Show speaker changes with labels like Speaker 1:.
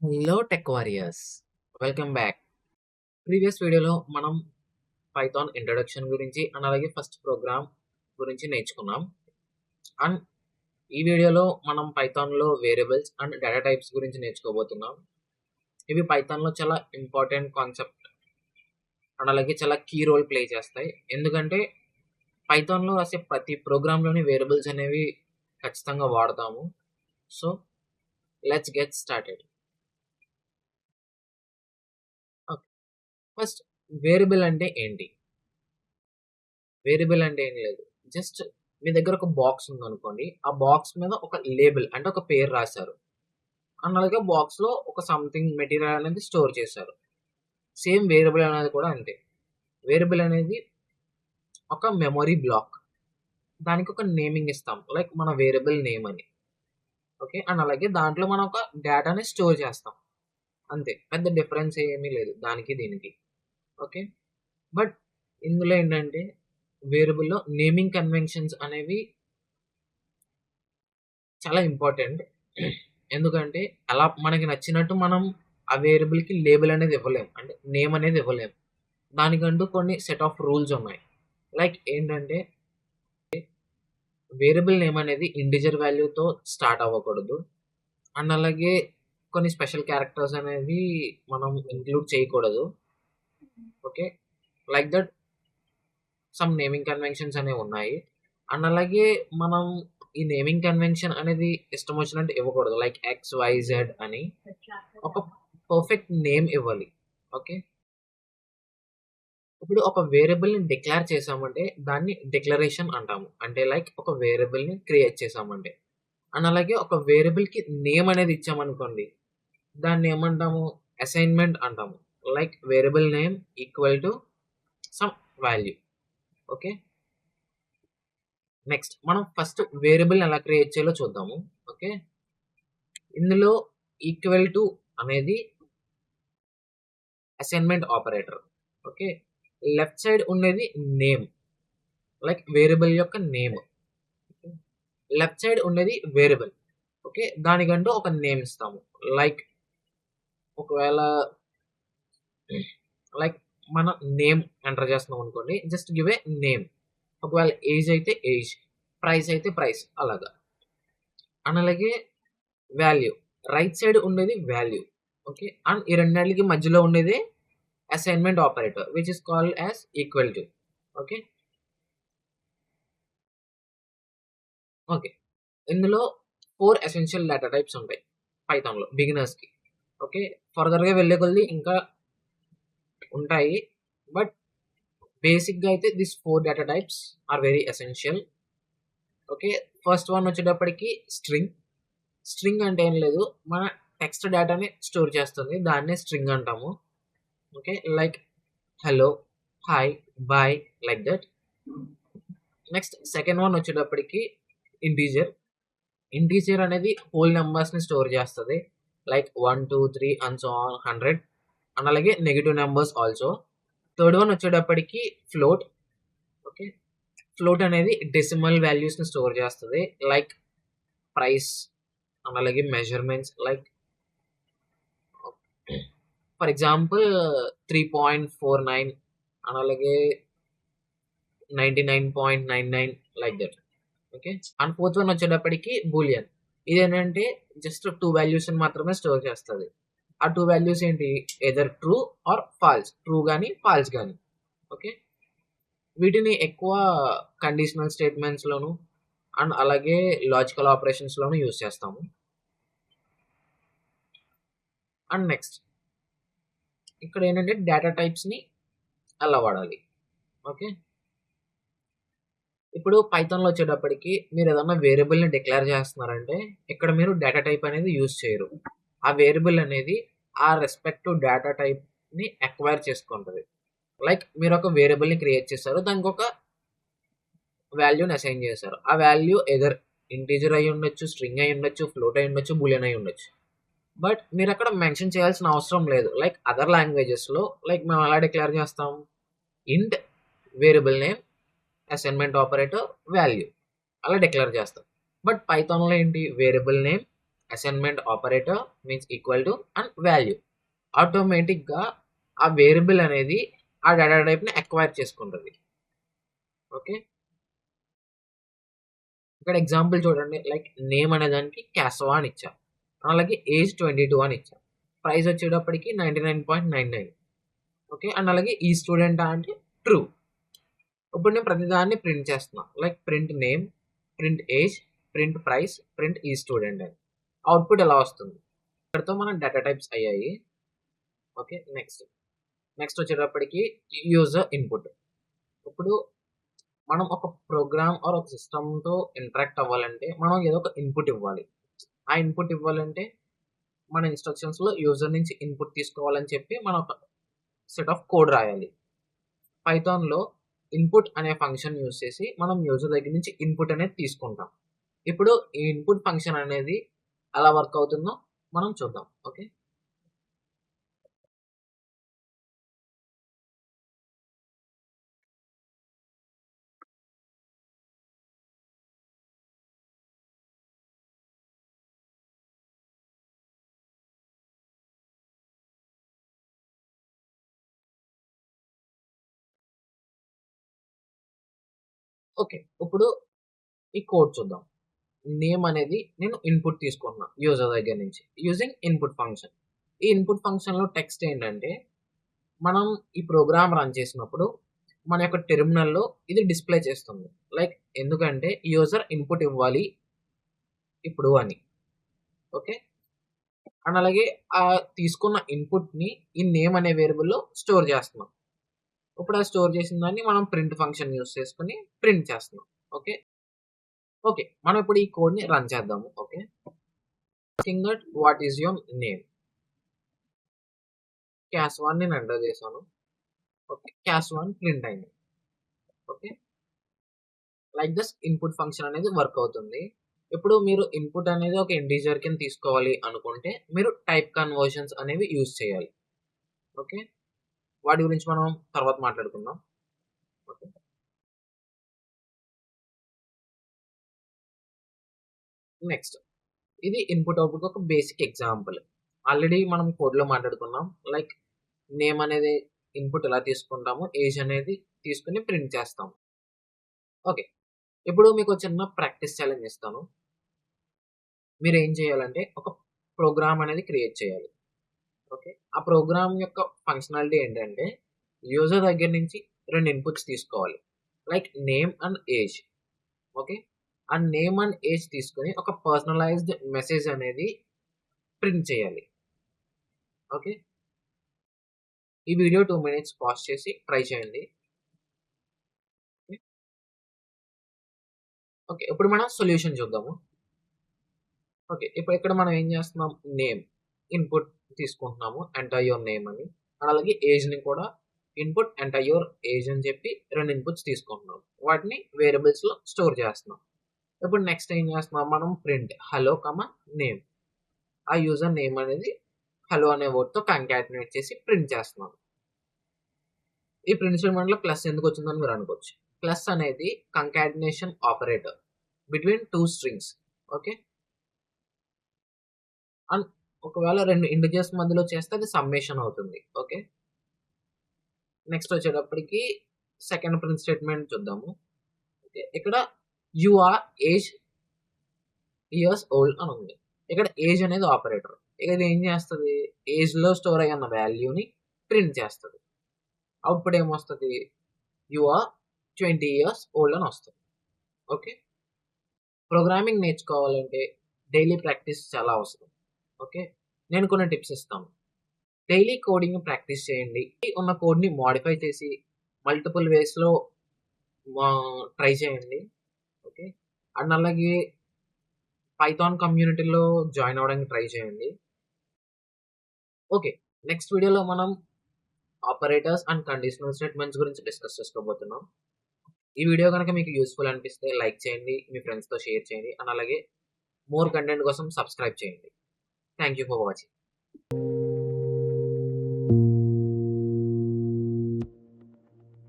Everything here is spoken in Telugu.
Speaker 1: Hello tech warriors, welcome back. Previous వీడియోలో మనం పైథాన్ ఇంట్రడక్షన్ గురించి అండ్ అలాగే ఫస్ట్ ప్రోగ్రామ్ గురించి నేర్చుకున్నాం. అండ్ ఈ వీడియోలో మనం పైథాన్లో వేరియబుల్స్ అండ్ డేటా టైప్స్ గురించి నేర్చుకోబోతున్నాం. ఇవి పైథాన్లో చాలా ఇంపార్టెంట్ కాన్సెప్ట్ అండ్ అలాగే చాలా కీ రోల్ ప్లే చేస్తాయి. ఎందుకంటే పైథాన్లో రాసే ప్రతి ప్రోగ్రాంలోని వేరియబుల్స్ అనేవి ఖచ్చితంగా వాడతాము. So let's get started. First, variable అంటే ఏంటి? వేరియబుల్ అంటే ఏం లేదు, జస్ట్ మీ దగ్గర ఒక బాక్స్ ఉందనుకోండి, ఆ బాక్స్ మీద ఒక లేబుల్ అంటే ఒక పేరు రాశారు అండ్ అలాగే బాక్స్ లో ఒక సంథింగ్ మెటీరియల్ అనేది స్టోర్ చేశారు. సేమ్ వేరియబుల్ అనేది కూడా అంతే. వేరియబుల్ అనేది ఒక మెమొరీ బ్లాక్, దానికి ఒక నేమింగ్ ఇస్తాం, లైక్ మన వేరియబుల్ నేమ్ అని. ఓకే, అండ్ అలాగే దాంట్లో మనం ఒక డేటాని స్టోర్ చేస్తాం, అంతే. పెద్ద డిఫరెన్స్ ఏమీ లేదు దానికి దీనికి. ఓకే, బట్ ఇందులో ఏంటంటే వేరియబుల్లో నేమింగ్ కన్వెన్షన్స్ అనేవి చాలా ఇంపార్టెంట్. ఎందుకంటే అలా మనకి నచ్చినట్టు మనం ఆ వేరియబుల్కి లేబుల్ అనేది ఇవ్వలేం, అంటే నేమ్ అనేది ఇవ్వలేం. దానికంటూ కొన్ని సెట్ ఆఫ్ రూల్స్ ఉన్నాయి. లైక్ ఏంటంటే వేరియబుల్ నేమ్ అనేది ఇంటిజర్ వాల్యూతో స్టార్ట్ అవ్వకూడదు అండ్ అలాగే కొన్ని స్పెషల్ క్యారెక్టర్స్ అనేవి మనం ఇంక్లూడ్ చేయకూడదు. Okay, like that some naming conventions అనేవి ఉన్నాయి. అండ్ అలాగే మనం ఈ నేమింగ్ కన్వెన్షన్ అనేది ఇష్టం వచ్చినట్టు ఇవ్వకూడదు, లైక్ XYZ అని. ఒక పర్ఫెక్ట్ నేమ్ ఇవ్వాలి. ఓకే, ఇప్పుడు ఒక వేరియబుల్ ని డిక్లేర్ చేసామంటే దాన్ని డిక్లరేషన్ అంటాము, అంటే లైక్ ఒక వేరియబుల్ ని క్రియేట్ చేసామంటే. అండ్ అలాగే ఒక వేరియబుల్ కి నేమ్ అనేది ఇచ్చామనుకోండి, దాన్ని ఏమంటాము? అసైన్మెంట్ అంటాము, like variable name equal to some value. Okay, next మనం ఫస్ట్ వేరియబుల్ ఎలా క్రియేట్ చేయాలో చూద్దాము. ఓకే, ఇందులో ఈక్వల్ టు అనేది assignment operator. Okay, left side ఉండేది నేమ్, లైక్ వేరియబుల్ యొక్క నేమ్. లెఫ్ట్ సైడ్ ఉండేది వేరియబుల్. ఓకే, దానికంటూ ఒక నేమ్ ఇస్తాము, లైక్ ఒకవేళ లైక్ మన నేమ్ ఎంటర్ చేస్తున్నాం అనుకోండి, జస్ట్ గివ్ ఏ నేమ్. ఒకవేళ ఏజ్ అయితే ఏజ్, ప్రైస్ అయితే ప్రైస్, అలాగా. అండ్ అలాగే వాల్యూ, రైట్ సైడ్ ఉండేది వాల్యూ. ఓకే, అండ్ ఈ రెండింటికి మధ్యలో ఉండేది assignment operator which is called as equal to. Okay, okay, ఇందులో 4 ఎసెన్షియల్ డేటా టైప్స్ ఉంటాయి పైథాన్లో బిగినర్స్కి. ఓకే, ఫర్దర్గా వెళ్ళే కొద్ది ఇంకా ఉంటాయి, బట్ బేసిక్గా అయితే this 4 data types are very essential. Okay, first one వచ్చేటప్పటికి స్ట్రింగ్. స్ట్రింగ్ అంటే ఏం లేదు, మన టెక్స్ట్ డేటాని స్టోర్ చేస్తుంది, దాన్నే స్ట్రింగ్ అంటాము. Okay, like hello, hi, bye, like that. Next second one వచ్చేటప్పటికి ఇంటీజర్. ఇంటీజర్ అనేది హోల్ నెంబర్స్ని స్టోర్ చేస్తుంది, like 1 2 3 and so on 100. And అలాగే negative numbers also. Third one వచ్చేటప్పటికి ఫ్లోట్. ఓకే, ఫ్లోట్ అనేది డెసిమల్ వాల్యూస్ని స్టోర్ చేస్తుంది, లైక్ ప్రైస్ అండ్ అలాగే measurements, like for example 3.49 and అలాగే 99.99, like that. Okay, and fourth one వచ్చేటప్పటికి బూలియన్. ఇదేంటంటే జస్ట్ 2 వాల్యూస్ మాత్రమే స్టోర్ చేస్తుంది. ఆ 2 వాల్యూస్ ఏంటి? Either true or false, true కానీ ఫాల్స్ కానీ. ఓకే, వీటిని ఎక్కువ కండిషనల్ స్టేట్మెంట్స్లోను అండ్ అలాగే లాజికల్ ఆపరేషన్స్లోను యూజ్ చేస్తాము. అండ్ నెక్స్ట్ ఇక్కడ ఏంటంటే డేటా టైప్స్ని ఎలా వాడాలి. ఓకే, ఇప్పుడు పైథాన్లో వచ్చేటప్పటికి మీరు ఏదన్నా వేరియబుల్ని డిక్లేర్ చేస్తున్నారంటే ఇక్కడ మీరు డేటా టైప్ అనేది యూజ్ చేయరు. ఆ వేరియబుల్ అనేది ఆ రెస్పెక్టివ్ డేటా టైప్ని అక్వైర్ చేసుకుంటుంది. లైక్ మీరు ఒక వేరియబుల్ని క్రియేట్ చేస్తారు, దానికి ఒక వాల్యూని అసైన్ చేశారు. ఆ వాల్యూ ఎదర్ ఇంటీజర్ అయి ఉండొచ్చు, స్ట్రింగ్ అయి ఉండొచ్చు, ఫ్లోట్ అయి ఉండొచ్చు, బూలియన్ అయి ఉండొచ్చు. బట్ మీరు అక్కడ మెన్షన్ చేయాల్సిన అవసరం లేదు. లైక్ అదర్ లాంగ్వేజెస్లో లైక్ మేము ఎలా డిక్లేర్ చేస్తాం? ఇంట్ variable name assignment operator value, అలా డిక్లేర్ చేస్తాం. బట్ పైథాన్లో ఏంటి? Variable name assignment operator means equal to and value. ఆటోమేటిక్గా ఆ వేరియబుల్ అనేది ఆ డేటా టైప్ని అక్వైర్ చేసుకుంటుంది. ఓకే, ఇక్కడ ఎగ్జాంపుల్ చూడండి. లైక్ నేమ్ అనే దానికి క్యాసవా అని ఇచ్చా, అలాగే ఏజ్ 22 అని ఇచ్చా, ప్రైస్ వచ్చేటప్పటికి 99.99. ఓకే, అండ్ అలాగే ఈ స్టూడెంట్ అంటే ట్రూ. ఇప్పుడు నేను ప్రతిదాన్ని ప్రింట్ చేస్తున్నా, like print name, print age, print price, print ఈ స్టూడెంట్ అని. అవుట్పుట్ ఎలా వస్తుంది? ఇక్కడతో మనం డేటా టైప్స్ అయ్యాయి. ఓకే, నెక్స్ట్ వచ్చేటప్పటికి యూజర్ ఇన్పుట్. ఇప్పుడు మనం ఒక ప్రోగ్రామ్ ఆర్ ఒక సిస్టమ్తో ఇంటరాక్ట్ అవ్వాలంటే మనం ఏదో ఒక ఇన్పుట్ ఇవ్వాలి. ఆ ఇన్పుట్ ఇవ్వాలంటే మన ఇన్స్ట్రక్షన్స్లో యూజర్ నుంచి ఇన్పుట్ తీసుకోవాలని చెప్పి మనం ఒక సెట్ ఆఫ్ కోడ్ రాయాలి. పైథాన్లో ఇన్పుట్ అనే ఫంక్షన్ యూజ్ చేసి మనం యూజర్ దగ్గర నుంచి ఇన్పుట్ అనేది తీసుకుంటాం. ఇప్పుడు ఈ ఇన్పుట్ ఫంక్షన్ అనేది ఎలా వర్క్ అవుతుందో మనం చూద్దాం. ఓకే, ఓకే, ఇప్పుడు ఈ కోడ్ చూద్దాం. నేమ్ అనేది నేను ఇన్పుట్ తీసుకుంటున్నా యూజర్ దగ్గర నుంచి యూజింగ్ ఇన్పుట్ ఫంక్షన్. ఈ ఇన్పుట్ ఫంక్షన్లో టెక్స్ట్ ఏంటంటే మనం ఈ ప్రోగ్రామ్ రన్ చేసినప్పుడు మన యొక్క టెర్మినల్లో ఇది డిస్ప్లే చేస్తుంది. లైక్ ఎందుకంటే యూజర్ ఇన్పుట్ ఇవ్వాలి ఇప్పుడు అని. ఓకే, అండ్ అలాగే ఆ తీసుకున్న ఇన్పుట్ని ఈ నేమ్ అనే వేరియబుల్లో స్టోర్ చేస్తున్నాం. ఇప్పుడు ఆ స్టోర్ చేసిన దాన్ని మనం ప్రింట్ ఫంక్షన్ యూస్ చేసుకుని ప్రింట్ చేస్తున్నాం. ఓకే, ఓకే, మనం ఇప్పుడు ఈ కోడ్ని రన్ చేద్దాము. Okay, think that what is your name. క్యాస్1 నేను ఎంటర్ చేశాను. ఓకే, క్యాస్1 ప్రింట్ అయింది. Okay, like this input function అనేది వర్క్ అవుతుంది. ఇప్పుడు మీరు ఇన్పుట్ అనేది ఒక ఇంటీజర్ కింద తీసుకోవాలి అనుకుంటే మీరు టైప్ కన్వర్షన్స్ అనేవి యూజ్ చేయాలి. ఓకే, వాటి గురించి మనం తర్వాత మాట్లాడుకుందాం. ఓకే, నెక్స్ట్ ఇది ఇన్పుట్ అవుట్పుట్ ఒక బేసిక్ ఎగ్జాంపుల్. ఆల్రెడీ మనం కోడ్లో మాట్లాడుకున్నాం. లైక్ నేమ్ అనేది ఇన్పుట్ ఎలా తీసుకుంటాము, ఏజ్ అనేది తీసుకుని ప్రింట్ చేస్తాము. ఓకే, ఇప్పుడు మీకు చిన్న ప్రాక్టీస్ ఛాలెంజ్ ఇస్తాను. మీరు ఏం చేయాలంటే ఒక ప్రోగ్రామ్ అనేది క్రియేట్ చేయాలి. ఓకే, ఆ ప్రోగ్రామ్ యొక్క ఫంక్షనాలిటీ ఏంటంటే యూజర్ దగ్గర నుంచి 2 ఇన్పుట్స్ తీసుకోవాలి, like name and age. Okay, ఆ నేమ్ అండ్ ఏజ్ తీసుకొని ఒక పర్సనలైజ్డ్ మెసేజ్ అనేది ప్రింట్ చేయాలి. ఓకే, ఈ వీడియో 2 minutes పాజ్ చేసి ట్రై చేయండి. ఓకే, ఇప్పుడు మనం సొల్యూషన్ చూద్దాము. ఓకే, ఇప్పుడు ఇక్కడ మనం ఏం చేస్తున్నాం, నేమ్ ఇన్పుట్ తీసుకుంటున్నాము ఎంటర్ యువర్ నేమ్ అని, అలాగే ఏజ్ని కూడా ఇన్పుట్ ఎంటర్ యువర్ ఏజ్ అని చెప్పి 2 ఇన్పుట్స్ తీసుకుంటున్నాం. వాటిని వేరియబుల్స్లో స్టోర్ చేస్తున్నాం. ఇప్పుడు నెక్స్ట్ ఏం చేస్తున్నాం, మనం ప్రింట్ హలో కమా నేమ్. ఆ యూజర్ నేమ్ అనేది హలో అనే వర్డ్తో కంకాటినేట్ చేసి ప్రింట్ చేస్తున్నాం. ఈ ప్రింట్ స్టేట్మెంట్లో ప్లస్ ఎందుకు వచ్చిందని మీరు అనుకోవచ్చు. ప్లస్ అనేది concatenation operator between 2 strings. Okay, and ఒకవేళ 2 ఇంటిజర్స్ మధ్యలో చేస్తే అది సమ్మేషన్ అవుతుంది. ఓకే, నెక్స్ట్ వచ్చేటప్పటికి సెకండ్ ప్రింట్ స్టేట్మెంట్ చూద్దాము. ఓకే, ఇక్కడ you are age years old అని ఉంది. ఇక్కడ ఏజ్ అనేది ఆపరేటర్. ఇక ఇది ఏం చేస్తుంది, ఏజ్లో స్టోర్ అయ్యి ఉన్న వాల్యూని ప్రింట్ చేస్తుంది. అవుట్పుట్ ఏమొస్తుంది, యు ఆర్ 20 years old అని వస్తుంది. ఓకే, ప్రోగ్రామింగ్ నేర్చుకోవాలంటే డైలీ ప్రాక్టీస్ చాలా అవసరం. ఓకే, నేను కొన్ని టిప్స్ ఇస్తాను. డైలీ కోడింగ్ ప్రాక్టీస్ చేయండి. ఉన్న కోడ్ని మోడిఫై చేసి మల్టిపుల్ వేస్లో ట్రై చేయండి. ఓకే, అండ్ అలాగే పైథాన్ కమ్యూనిటీలో జాయిన్ అవ్వడానికి ట్రై చేయండి. ఓకే, నెక్స్ట్ వీడియోలో మనం ఆపరేటర్స్ అండ్ కండిషనల్ స్టేట్మెంట్స్ గురించి డిస్కస్ చేసుకోబోతున్నాం. ఈ వీడియో కనుక మీకు యూస్ఫుల్ అనిపిస్తే లైక్ చేయండి, మీ ఫ్రెండ్స్తో షేర్ చేయండి, అండ్ అలాగే మోర్ కంటెంట్ కోసం సబ్స్క్రైబ్ చేయండి. Thank you for watching.